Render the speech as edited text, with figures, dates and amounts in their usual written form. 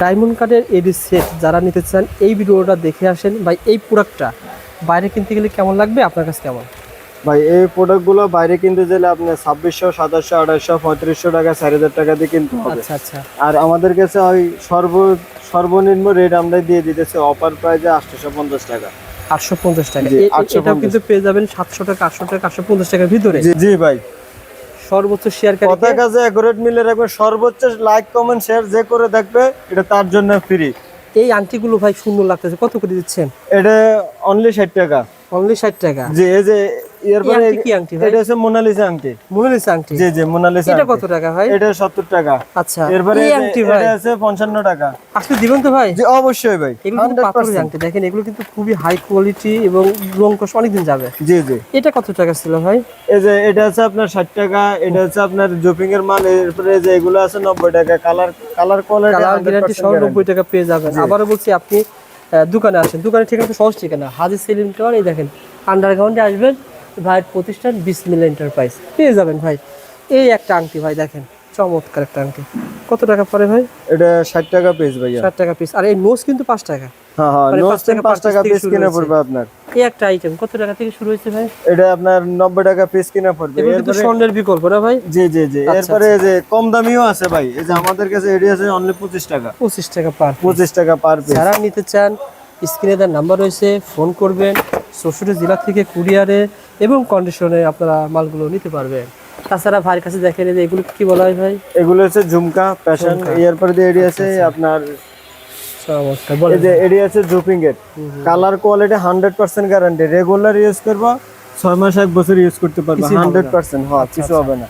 Diamond কাটের এডি set যারা নিতে চান এই ভিডিওটা দেখে আসেন ভাই। এই প্রোডাক্টটা বাইরে কিনতে গেলে কেমন লাগবে, আপনার কাছে কেমন? ভাই এই প্রোডাক্টগুলো বাইরে কিনতে গেলে আপনার 2600, 2700, 2800, 3500 টাকা, 4000 টাকা দিয়ে কিনতে হবে। আচ্ছা আচ্ছা। আর আমাদের কাছে ওই সর্বনিম্ন রেট আমরা দিয়ে দিতেছি অফার প্রাইসে 850 টাকা। 850 টাকা। জি, এটাও কিন্তু পেয়ে যাবেন 700 টাকা, 800 টাকা, 850 টাকার ভিতরে। জি ভাই, সর্বোচ্চ শেয়ার কথা কাজে অ্যাকুরেট মিলে রাখবে। সর্বোচ্চ লাইক কমেন্ট শেয়ার যে করে দেখবে এটা তার জন্য ফ্রি। এই আংটিগুলো ভাই সুন্দর লাগতেছে, কত করে দিচ্ছেন? এটা অনলি 60 টাকা। অনলি 60 টাকা। জি, এই যে এরপরে কি আংটি ভাই? এটা হচ্ছে মোনালিসা আংটি। মোনালিসা আংটি? জি জি, মোনালিসা। এটা কত টাকা ভাই? এটা 70 টাকা। আচ্ছা, এরপরে এই আংটি ভাই এটা আছে 55 টাকা। আসলে দিবেন তো ভাই? জি অবশ্যই ভাই, এগুলো কিন্তু পাথরের আংটি, দেখেন এগুলো কিন্তু খুবই হাই কোয়ালিটি এবং রং কষ অনেকদিন যাবে। জি জি। এটা কত টাকা ছিল ভাই? এই যে এটা আছে আপনার 60 টাকা। এটা হচ্ছে আপনার জুপিং এর মাল। এরপরে যে এগুলো আছে 90 টাকা। কালার কোয়ালিটি কালার গ্যারান্টি সহ 90 টাকা পেয়ে যাবেন। আবারও বলছি, আপনি দোকানে আসেন, দোকানে ঠিকানা সহজ ঠিকানা হাজি সেলিম টাওয়ার। এই দেখেন আন্ডারগ্রাউন্ডে আসবেন, ভাইয়ের প্রতিষ্ঠান বিসমিল্লাহ এন্টারপ্রাইজ পেয়ে যাবেন ভাই। এই একটা আংটি ভাই দেখেন, চমৎকার একটা আংটি। কত টাকা পড়ে ভাই? এটা 60 টাকা পিস ভাইয়া। 60 টাকা পিস। আর এই নোজ কিন্তু 5 টাকা। হ্যাঁ হ্যাঁ, মানে নোজ 5 টাকা পিস কিনা পড়বে আপনার। এই একটা আইটেম কত টাকা থেকে শুরু হয়েছে ভাই? এটা আপনার 90 টাকা পিস কিনা পড়বে। এগুলো কিন্তু স্বর্ণের বিকল্প না ভাই? জি জি জি। এরপরে এই যে কম দামিও আছে ভাই। এই যে আমাদের কাছে এডি আছে অনলি 25 টাকা। 25 টাকা পার। 25 টাকা পার পিস। যারা নিতে চান স্ক্রিনে দেওয়ার নাম্বার রয়েছে, ফোন করবেন। 64 জেলা থেকে কুরিয়ারে এবং কন্ডিশনে আপনারা মালগুলো নিতে পারবেন। তাছাড়া ভাইয়ের কাছে দেখেন যে এগুলো কি বলা হয় ভাই? এগুলো হচ্ছে ঝুমকা প্যাশন। এরপরে যে এডি আছে আপনার চমৎকার। এই বলেন। যে এডি আছে জুপিং এর। Colour quality 100% guarantee. Regular use করব 6 মাস 1 বছর ইউজ করতে পারবে। 100%। হ্যাঁ, কিছু হবে না।